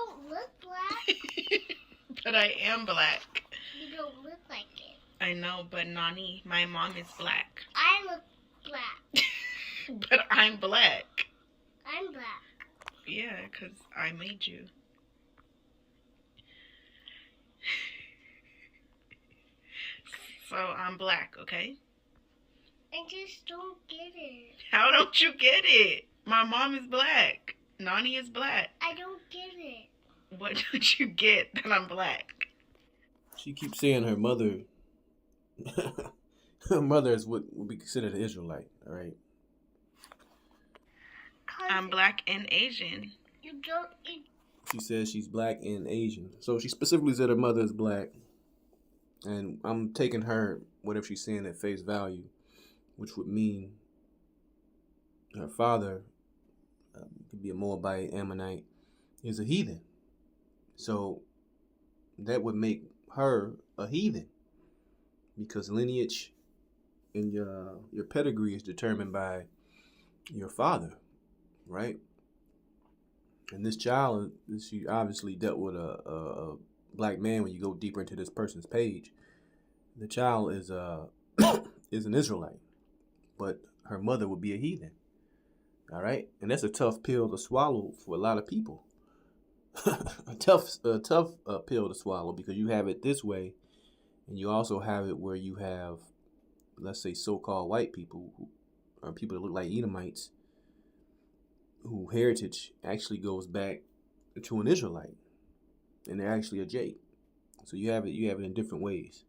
don't look black. But I am black. You don't look like it. I know, but Nani, my mom is black. I look black. But I'm black. I'm black. Yeah, because I made you. So I'm black, okay? I just don't get it. How don't you get it? My mom is black. Nani is black. I don't get it. What don't you get that I'm black? She keeps saying her mother, her mother is what would be considered an Israelite, all right? I'm black and Asian. You don't. She says she's black and Asian. So she specifically said her mother is black. And I'm taking her, whatever she's saying, at face value, which would mean her father, could be a Moabite, Ammonite, is a heathen. So that would make her a heathen, because lineage and your pedigree is determined by your father, right? And this child, she obviously dealt with a black man. When you go deeper into this person's page, the child is is an Israelite, but her mother would be a heathen. All right, and that's a tough pill to swallow for a lot of people. a tough pill to swallow, because you have it this way, and you also have it where you have, let's say, so-called white people, or people that look like Edomites, who heritage actually goes back to an Israelite, and they're actually a Jake. So you have it in different ways.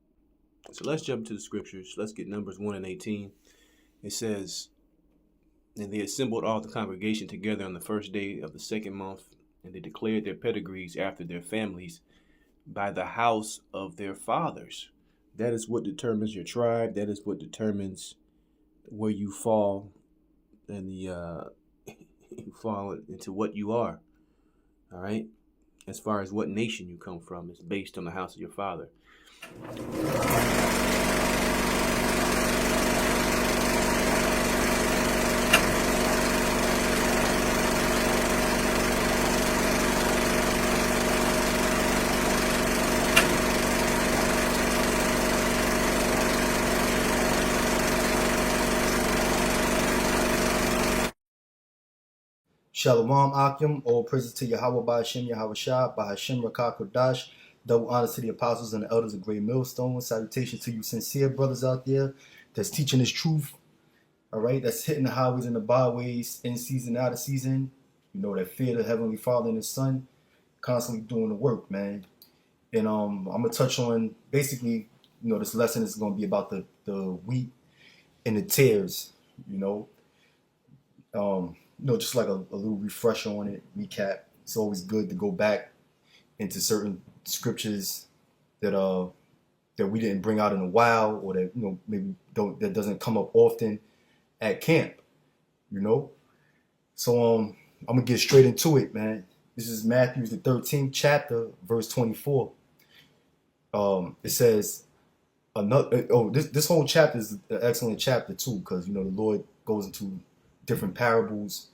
So let's jump to the scriptures. Let's get Numbers 1 and 18. It says, "And they assembled all the congregation together on the first day of the second month, and they declared their pedigrees after their families by the house of their fathers." That is what determines your tribe. That is what determines where you fall in the you fall into what you are. All right? As far as what nation you come from, it's based on the house of your father. Shalom Akim, all praises to Yahweh Ba'ashem Yahweh Shah, Ba'ashem Rakah Kodash, double honors to the apostles and the elders of Great Millstone. Salutations to you sincere brothers out there that's teaching this truth, all right, that's hitting the highways and the byways in season, out of season, that fear the Heavenly Father and His Son, constantly doing the work, man. And I'm going to touch on, basically, this lesson is going to be about the wheat and the tares, just like a little refresher on it, recap. It's always good to go back into certain scriptures that we didn't bring out in a while, or that maybe that doesn't come up often at camp, So I'm gonna get straight into it, man. This is Matthew the 13th chapter, verse 24. It says this whole chapter is an excellent chapter too, because the Lord goes into different parables,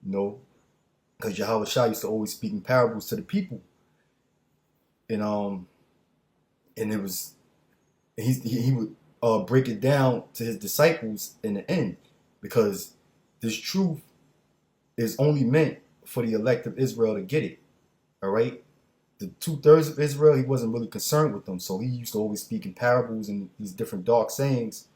because Yahweh Shah used to always speak in parables to the people, and it was he would break it down to his disciples in the end, because this truth is only meant for the elect of Israel to get it. All right, the 2/3 of Israel, he wasn't really concerned with them, so he used to always speak in parables and these different dark sayings,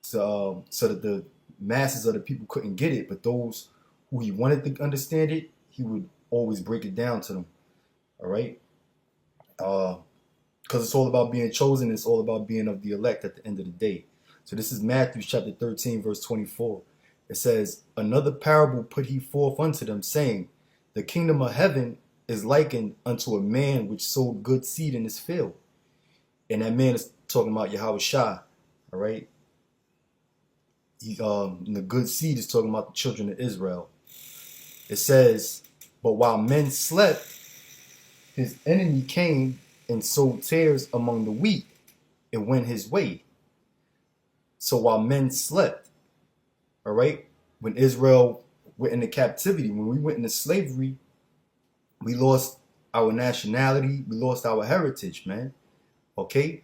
so that the masses of the people couldn't get it. But those who he wanted to understand it, he would always break it down to them. All right, because it's all about being chosen. It's all about being of the elect at the end of the day. So this is Matthew chapter 13, verse 24. It says, "Another parable put he forth unto them, saying, The kingdom of heaven is likened unto a man which sowed good seed in his field." And that man is talking about Yahweh Shah. All right. The good seed is talking about the children of Israel. It says, "But while men slept, his enemy came and sowed tares among the wheat and went his way." So while men slept, all right, when Israel went into captivity, when we went into slavery, We lost our nationality. We lost our heritage, man. Okay?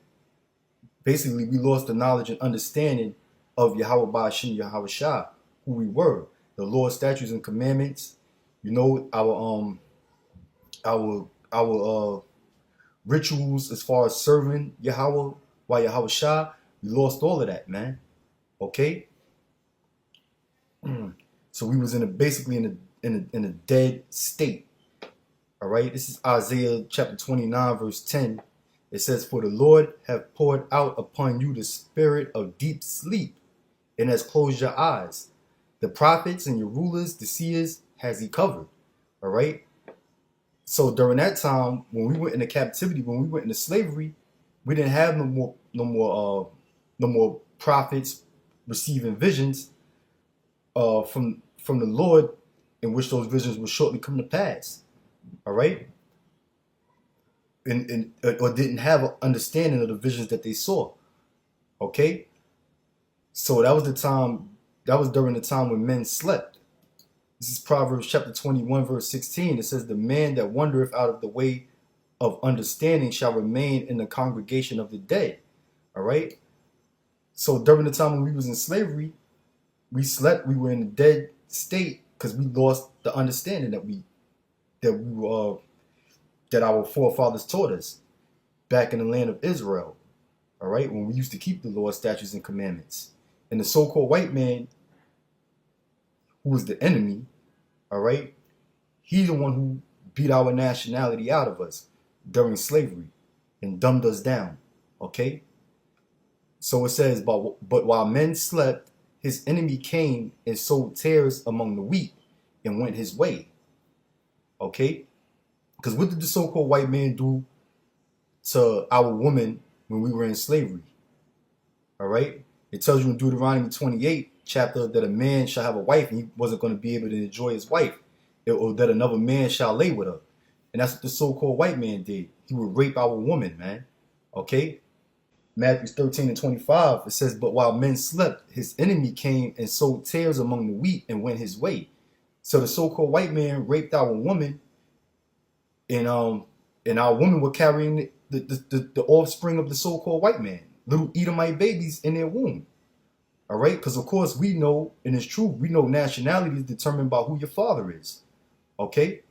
Basically, we lost the knowledge and understanding of Yahweh Ba'ashim Yahweh Shah, who we were. The Lord's statutes and commandments, you know, our rituals as far as serving Yahweh by Yahweh Shah. We lost all of that, man. Okay? So we was basically in a dead state. All right? This is Isaiah chapter 29, verse 10. It says, "For the Lord hath poured out upon you the spirit of deep sleep, and has closed your eyes. The prophets and your rulers, the seers, has he covered." All right? So during that time, when we went into captivity, when we went into slavery, we didn't have no more prophets receiving visions from the Lord, in which those visions will shortly come to pass. All right? Or didn't have an understanding of the visions that they saw. Okay? So that was the time, that was during the time when men slept. This is Proverbs chapter 21, verse 16. It says, "The man that wandereth out of the way of understanding shall remain in the congregation of the dead." All right? So during the time when we was in slavery, we slept, we were in a dead state because we lost the understanding that our forefathers taught us back in the land of Israel. All right? When we used to keep the Lord's statutes and commandments. And the so-called white man, who was the enemy, all right, he's the one who beat our nationality out of us during slavery and dumbed us down. Okay? So it says, but while men slept, his enemy came and sowed tares among the wheat and went his way. Okay? Because what did the so-called white man do to our woman when we were in slavery? All right? It tells you in Deuteronomy 28 chapter that a man shall have a wife and he wasn't going to be able to enjoy his wife, or that another man shall lay with her. And that's what the so-called white man did. He would rape our woman, man. Okay? Matthew 13 and 25, it says, "But while men slept, his enemy came and sowed tares among the wheat and went his way." So the so-called white man raped our woman, and our women were carrying the offspring of the so-called white man, little Edomite babies in their womb. All right? Because, of course, we know, and it's true, we know nationality is determined by who your father is. Okay?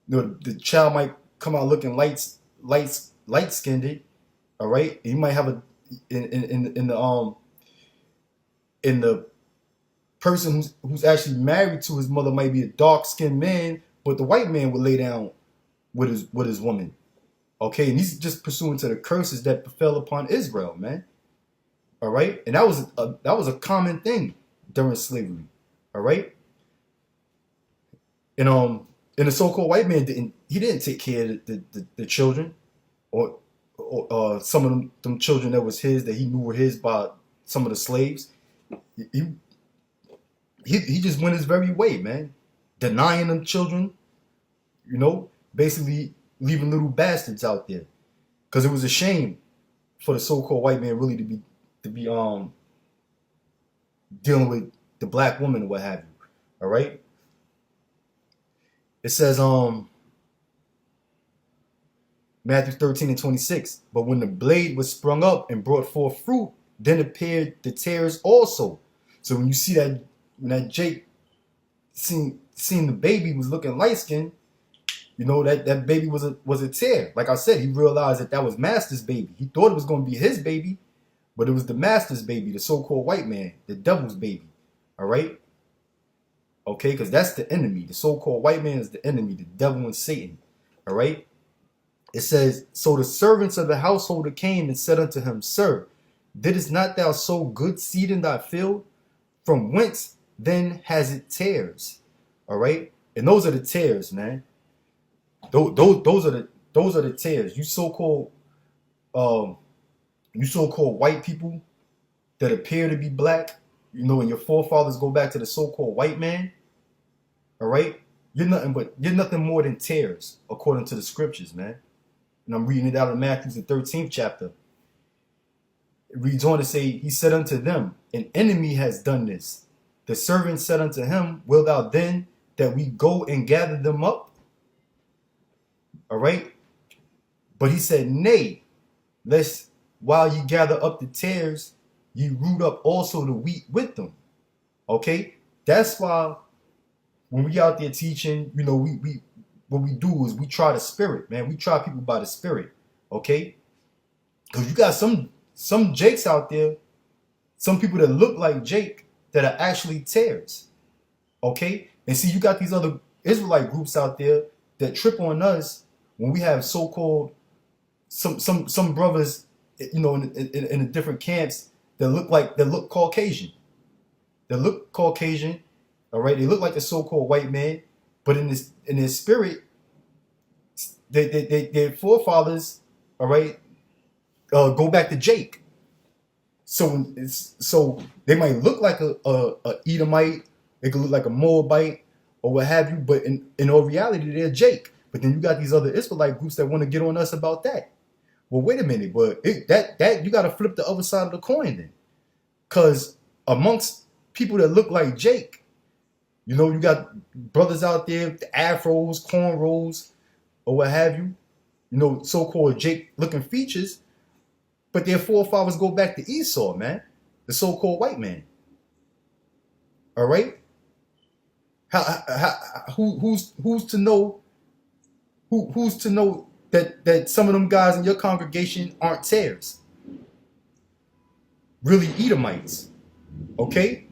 The child might come out looking light-skinned, all right? He might have in the person who's actually married to his mother might be a dark-skinned man, but the white man would lay down with his woman. Okay? And he's just pursuant to the curses that befell upon Israel, man. All right? And that was a common thing during slavery. All right? And the so-called white man didn't take care of the children, or some of them children that was his, that he knew were his by some of the slaves. He just went his very way, man. Denying them children, you know, basically leaving little bastards out there. Because it was a shame for the so-called white man really to be dealing with the black woman or what have you. All right? It says Matthew 13 and 26, "But when the blade was sprung up and brought forth fruit, then appeared the tares also." So when you see that, when that Jake seen the baby was looking light-skinned, you know that baby was a tear. Like I said, he realized that was master's baby. He thought it was going to be his baby, but it was the master's baby, the so-called white man, the devil's baby. All right? Okay? Because that's the enemy. The so-called white man is the enemy, the devil and Satan. All right? It says, "So the servants of the householder came and said unto him, Sir, didst not thou sow good seed in thy field? From whence then has it tares?" All right? And those are the tares, man. Those are the tares. You so-called white people that appear to be black, you know, and your forefathers go back to the so-called white man. All right? You're nothing more than tares, according to the scriptures, man. And I'm reading it out of Matthew, the 13th chapter. It reads on to say, "He said unto them, An enemy has done this. The servant said unto him, Wilt thou then that we go and gather them up?" All right. But he said, nay, lest while ye gather up the tares, ye root up also the wheat with them. Okay. That's why when we out there teaching, you know, we what we do is we try the spirit, man. We try people by the spirit. Okay. Because you got some Jakes out there, some people that look like Jake that are actually tares. Okay? And see, you got these other Israelite groups out there that trip on us when we have so-called some brothers, you know, in the different camps that look Caucasian. They look Caucasian, all right? They look like the so-called white man, but in their spirit, their forefathers, all right, go back to Jake. So they might look like a Edomite, they could look like a Moabite or what have you, but in all reality, they're Jake. But then you got these other Israelite groups that want to get on us about that. Well, wait a minute, but that you got to flip the other side of the coin then, because amongst people that look like Jake, you know, you got brothers out there, the afros, cornrows, or what have you, you know, so-called Jake-looking features. But their forefathers go back to Esau, man, the so-called white man. All right, who's to know? Who's to know that some of them guys in your congregation aren't tares, really Edomites? Okay,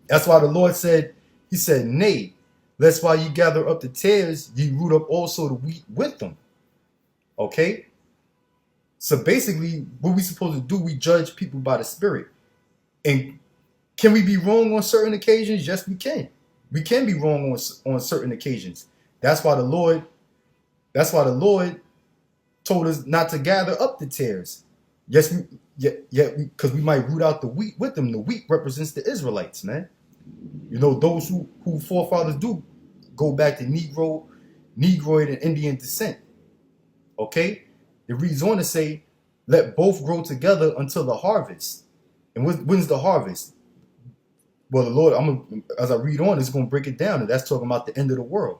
that's why the Lord said, He said, "Nay, lest while ye gather up the tares, ye root up also the wheat with them." Okay. So basically, what we supposed to do, we judge people by the spirit. And can we be wrong on certain occasions? Yes, we can. We can be wrong on certain occasions. That's why the Lord told us not to gather up the tares. Yes, because we might root out the wheat with them. The wheat represents the Israelites, man. You know, those who forefathers do go back to Negroid and Indian descent. Okay? It reads on to say, let both grow together until the harvest. And when's the harvest? Well, the Lord, as I read on, it's going to break it down. And that's talking about the end of the world.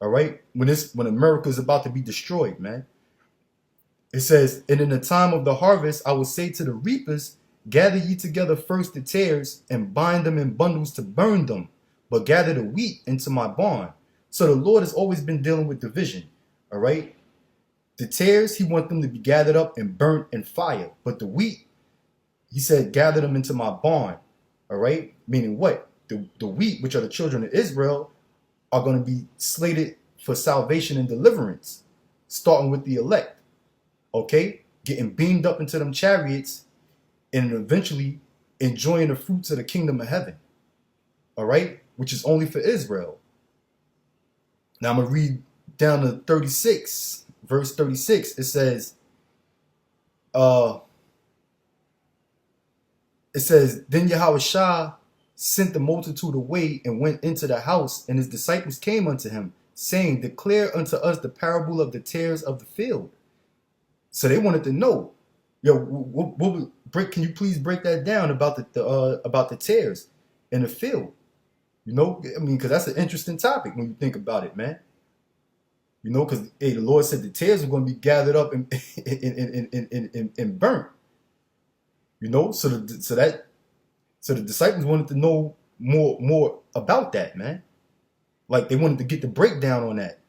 All right? When America is about to be destroyed, man. It says, and in the time of the harvest, I will say to the reapers, gather ye together first the tares and bind them in bundles to burn them, but gather the wheat into my barn. So the Lord has always been dealing with division. All right? The tares, he wants them to be gathered up and burnt in fire. But the wheat, he said, gather them into my barn. All right? Meaning what? The wheat, which are the children of Israel, are going to be slated for salvation and deliverance, starting with the elect. Okay? Getting beamed up into them chariots and eventually enjoying the fruits of the kingdom of heaven. All right? Which is only for Israel. Now I'm going to read down to 36. Verse 36, it says, then Yahushua sent the multitude away and went into the house, and his disciples came unto him, saying, declare unto us the parable of the tares of the field. So they wanted to know, can you please break that down about the tares in the field? You know, I mean, because that's an interesting topic when you think about it, man. You know, because the Lord said the tares are going to be gathered up and burnt. You know, so the disciples wanted to know more about that, man. Like they wanted to get the breakdown on that.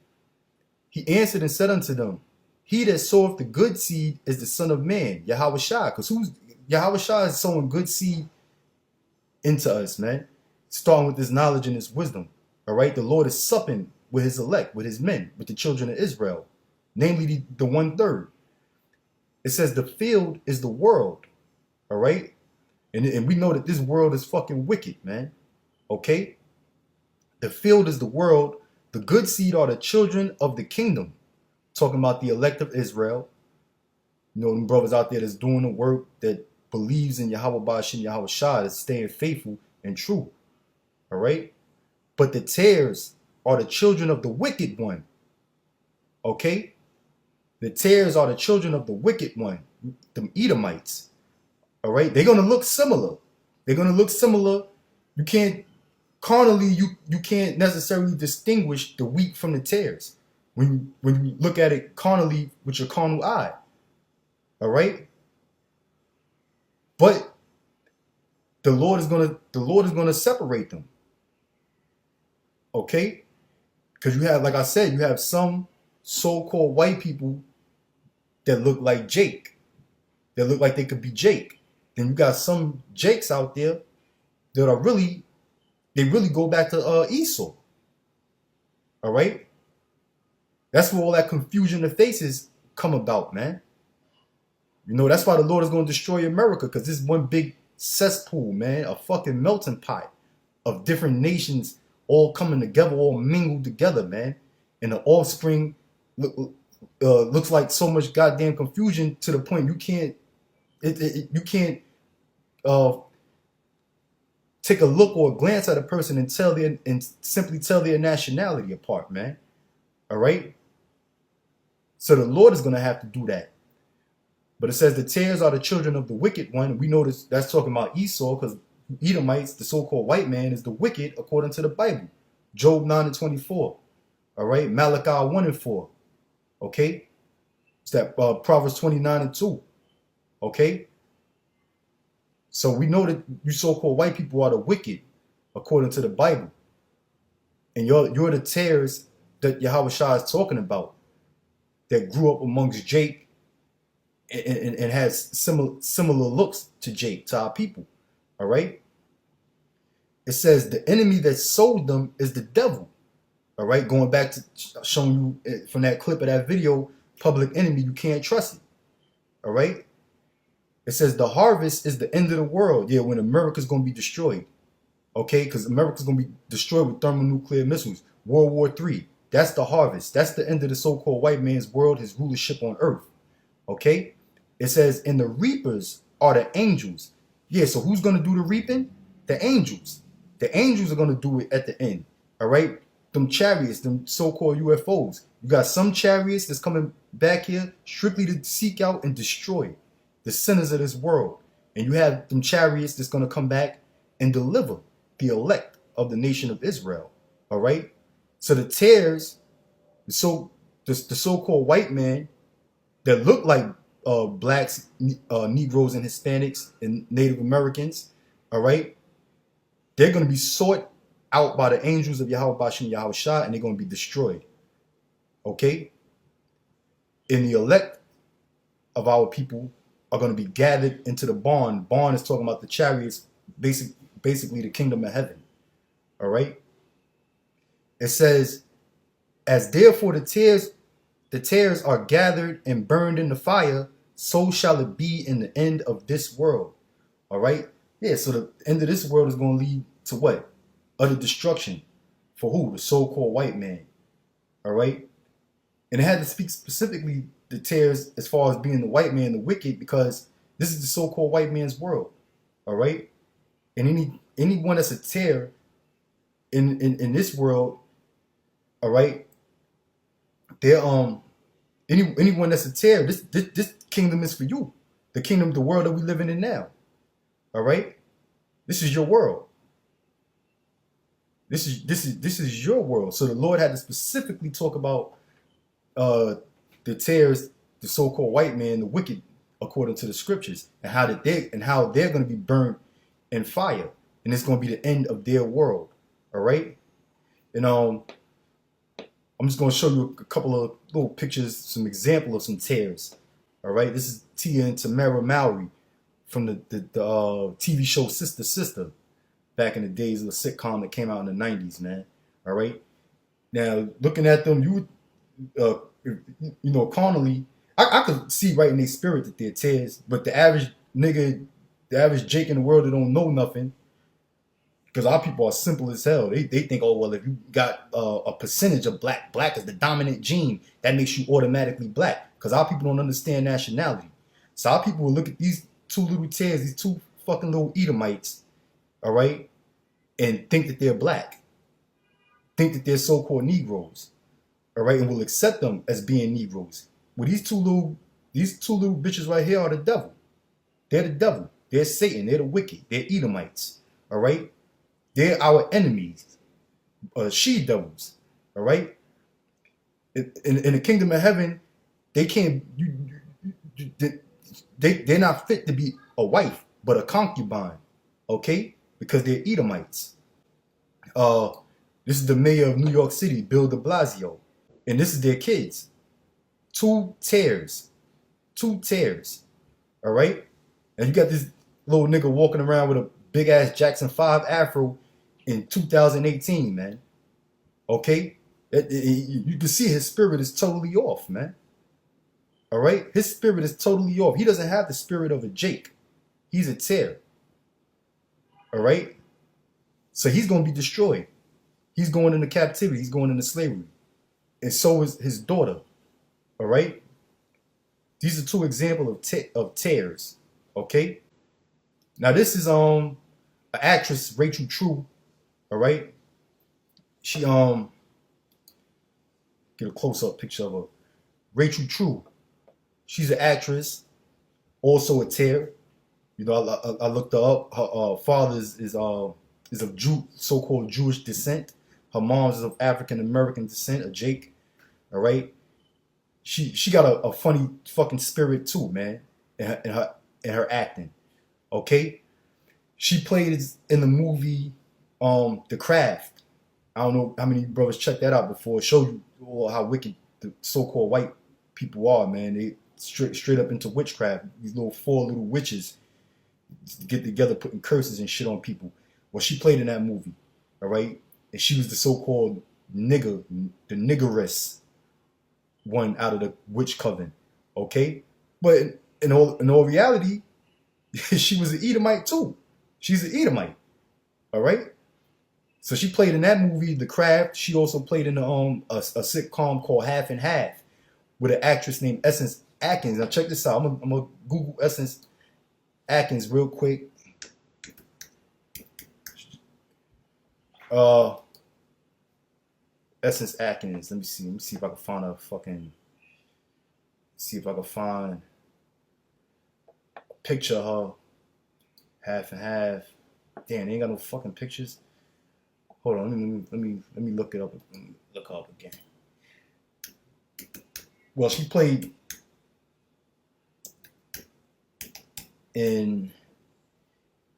He answered and said unto them, he that soweth the good seed is the Son of Man, Yahushua. Because Yahushua is sowing good seed into us, man. Starting with his knowledge and his wisdom. All right, the Lord is supping with his elect, with his men, with the children of Israel, namely the 1/3. It says the field is the world, all right? And we know that this world is fucking wicked, man, okay? The field is the world. The good seed are the children of the kingdom. Talking about the elect of Israel. You know, them brothers out there that's doing the work, that believes in Yahweh Ba'ashem Yahushua, that's staying faithful and true, all right? But the tares are the children of the wicked one. Okay? The tares are the children of the wicked one, the Edomites. All right? They're going to look similar. They're going to look similar. You can't, carnally, you can't necessarily distinguish the wheat from the tares. when you look at it carnally with your carnal eye. All right? But the Lord is gonna separate them. Okay? Because you have, like I said, you have some so-called white people that look like Jake. That look like they could be Jake. Then you got some Jakes out there that are really go back to Esau. All right? That's where all that confusion of faces come about, man. You know, that's why the Lord is going to destroy America, because this is one big cesspool, man, a fucking melting pot of different nations all coming together, all mingled together, man. And the offspring looks like so much goddamn confusion to the point you can't take a look or a glance at a person and simply tell their nationality apart, man. All right? So the Lord is going to have to do that. But it says the tares are the children of the wicked one. We know that's talking about Esau, because Edomites, the so-called white man, is the wicked according to the Bible. Job 9:24. All right? Malachi 1:4. Okay? It's that Proverbs 29:2. Okay? So we know that you so-called white people are the wicked according to the Bible. And you're the tares that Yahweh Shah is talking about, that grew up amongst Jake and has similar looks to Jake, to our people. All right? It says the enemy that sold them is the devil. All right? Going back to showing you from that clip of that video, Public Enemy, you can't trust it. All right? It says the harvest is the end of the world. Yeah, when America's going to be destroyed. Okay? Because America's going to be destroyed with thermonuclear missiles. World War III. That's the harvest. That's the end of the so-called white man's world, his rulership on earth. Okay? It says, and the reapers are the angels. Yeah, so who's going to do the reaping? The angels. The angels are going to do it at the end. All right? Them chariots, them so-called UFOs. You got some chariots that's coming back here strictly to seek out and destroy the sinners of this world. And you have them chariots that's going to come back and deliver the elect of the nation of Israel. All right? So the tares, the so-called white man that look like blacks, Negroes, and Hispanics and Native Americans, all right, they're going to be sought out by the angels of Yahweh Bashem and Yahweh Shah, and they're going to be destroyed. Okay? And the elect of our people are going to be gathered into the barn. Barn is talking about the chariots, basically the kingdom of heaven. All right? It says, as therefore the tares are gathered and burned in the fire, so shall it be in the end of this world. All right? Yeah, so the end of this world is going to lead to what? Utter destruction. For who? The so-called white man. All right? And it had to speak specifically the tares as far as being the white man, the wicked, because this is the so-called white man's world. All right? And anyone that's a tare in this world, all right, they're anyone that's a tare, this kingdom is for you. The kingdom, the world that we living in now. All right? This is your world. This is your world. So the Lord had to specifically talk about the tares, the so-called white man, the wicked, according to the scriptures, and how they're going to be burned in fire, and it's going to be the end of their world. All right? And I'm just going to show you a couple of little pictures, some example of some tares. All right? This is Tia and Tamara Mowry from the TV show Sister Sister, back in the days of the sitcom that came out in the 90s, man. All right? Now, looking at them, you know, carnally, I could see right in their spirit that they're tares, but the average nigga, the average Jake in the world that don't know nothing, because our people are simple as hell. They think, oh, well, if you got a percentage of black is the dominant gene, that makes you automatically black. Because our people don't understand nationality. So our people will look at these two little tares, these two fucking little Edomites, all right, and think that they're black. Think that they're so-called Negroes, all right, and will accept them as being Negroes. Well, these two little bitches right here are the devil. They're the devil. They're Satan. They're the wicked. They're Edomites, all right. They're our enemies, she devils, all right? In the kingdom of heaven, they can't. They're not fit to be a wife, but a concubine. Okay, because they're Edomites. This is the mayor of New York City, Bill de Blasio, and this is their kids. Two tares. All right, and you got this little nigga walking around with a big ass Jackson 5 afro in 2018, man. Okay, you can see his spirit is totally off, man. All right, his spirit is totally off. He doesn't have the spirit of a Jake. He's a tare. All right, so he's gonna be destroyed. He's going into captivity. He's going into slavery, and so is his daughter. All right. These are two examples of tares. Okay. Now this is an actress, Rachel True. All right. She get a close up picture of her. Rachel True. She's an actress, also a tare. You know, I looked her up. Her father is of so-called Jewish descent. Her mom is of African American descent, a Jake. All right. She got a funny fucking spirit too, man, in her acting. Okay, she played in the movie The Craft. I don't know how many brothers checked that out before. It showed you how wicked the so-called white people are, man. They straight up into witchcraft. These four little witches get together putting curses and shit on people. Well, she played in that movie, all right, and she was the so-called nigger, the niggeress one out of the witch coven, okay? But in all reality, she was an Edomite too. She's an Edomite, all right? So she played in that movie, The Craft. She also played in a sitcom called Half and Half with an actress named Essence Atkins. Now check this out. I'm gonna Google Essence Atkins real quick. Essence Atkins. Let me see if I can find a picture of her. Half and Half. Damn, they ain't got no fucking pictures. Hold on, let me look it up. Look her up again. Well, she played in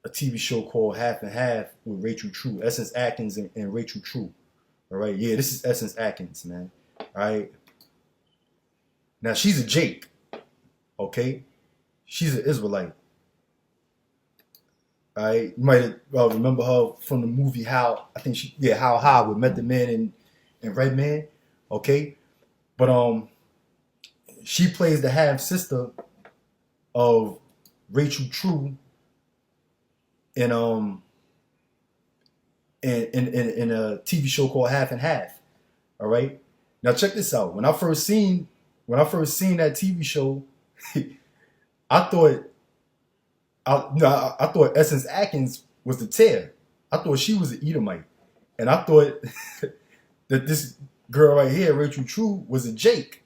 a TV show called Half and Half with Rachel True. Essence Atkins and Rachel True. All right, yeah, this is Essence Atkins, man. All right. Now, she's a Jake, okay? She's an Israelite. All right, you might remember her from the movie How High with Method Man and Red Man, okay? But she plays the half sister of Rachel True in a TV show called Half and Half. All right. Now check this out. When I first seen that TV show, I thought Essence Atkins was the tare. I thought she was an Edomite, and I thought that this girl right here, Rachel True, was a Jake.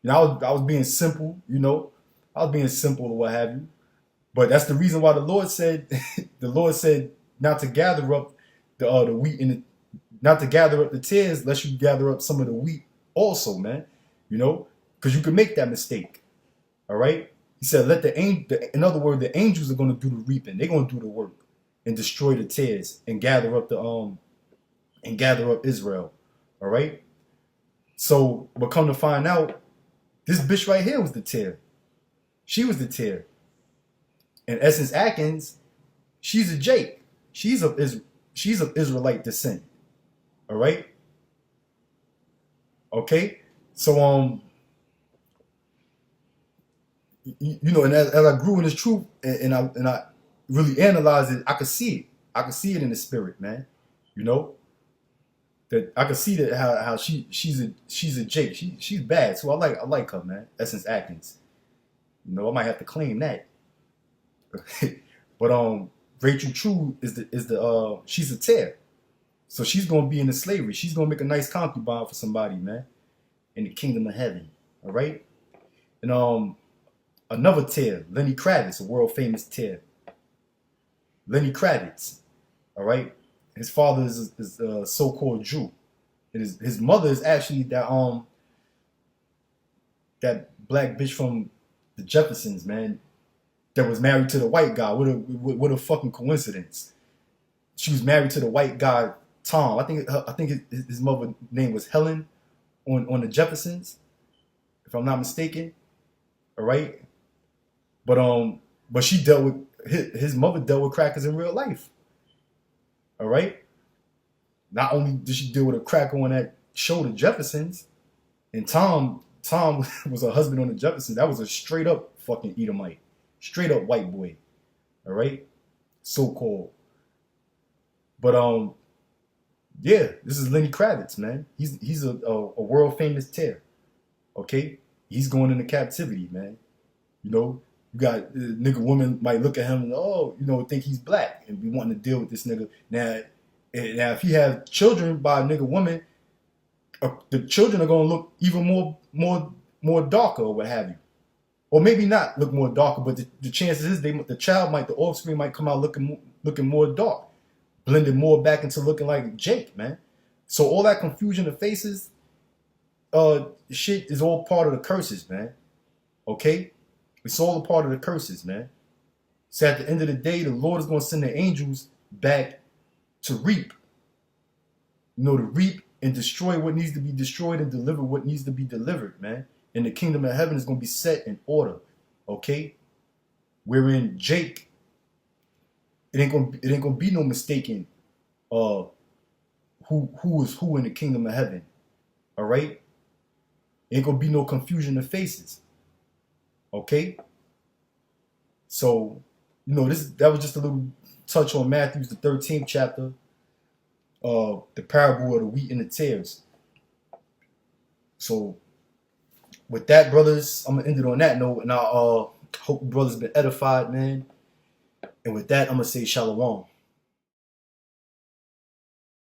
You know, I was being simple. You know, I was being simple or what have you. But that's the reason why the Lord said not to gather up the wheat not to gather up the tares, lest you gather up some of the wheat also, man. You know, because you can make that mistake. All right. He said, in other words, the angels are going to do the reaping. They're going to do the work and destroy the tares and gather up Israel. All right. So, but come to find out, this bitch right here was the tare. She was the tare. And Essence Atkins, she's a Jake. She's of Israelite descent. All right. Okay. So you know, and as I grew in this truth and I really analyzed it, I could see it. I could see it in the spirit, man. You know, that I could see that how she's a Jake. She's bad. So I like her, man. Essence Atkins. You know, I might have to claim that. But Rachel True is she's a tare. So she's gonna be in the slavery. She's gonna make a nice concubine for somebody, man, in the kingdom of heaven. All right. And another tare, Lenny Kravitz, a world famous tare. Lenny Kravitz. All right. His father is a so-called Jew. His mother is actually that that black bitch from the Jeffersons, man, that was married to the white guy. What a fucking coincidence. She was married to the white guy, Tom. I think his mother's name was Helen on the Jeffersons, if I'm not mistaken. All right, but she dealt with his mother dealt with crackers in real life. All right. Not only did she deal with a cracker on that show, The Jeffersons, and Tom was her husband on The Jeffersons. That was a straight up fucking Edomite, straight up white boy. All right, so called. But yeah, this is Lenny Kravitz, man. He's a world famous tear. Okay, he's going into captivity, man. You know, you got nigga woman might look at him and think he's black and be wanting to deal with this nigga. Now if he have children by a nigga woman, the children are gonna look even more darker or what have you, or maybe not look more darker, but the chances is the offspring might come out looking more dark, blended more back into looking like Jake, man. So all that confusion of faces, shit is all part of the curses, man. Okay, it's all a part of the curses, man. So at the end of the day, the Lord is gonna send the angels back to reap. To reap and destroy what needs to be destroyed and deliver what needs to be delivered, man. And the kingdom of heaven is going to be set in order, okay? Wherein Jake, it ain't gonna be no mistaking who is who in the kingdom of heaven, all right? Ain't gonna be no confusion of faces, okay? So, that was just a little touch on Matthew, the 13th chapter, the parable of the wheat and the tares. So, with that, brothers, I'm gonna end it on that note, and I hope the brothers been edified, man. And with that, I'm gonna say shalom.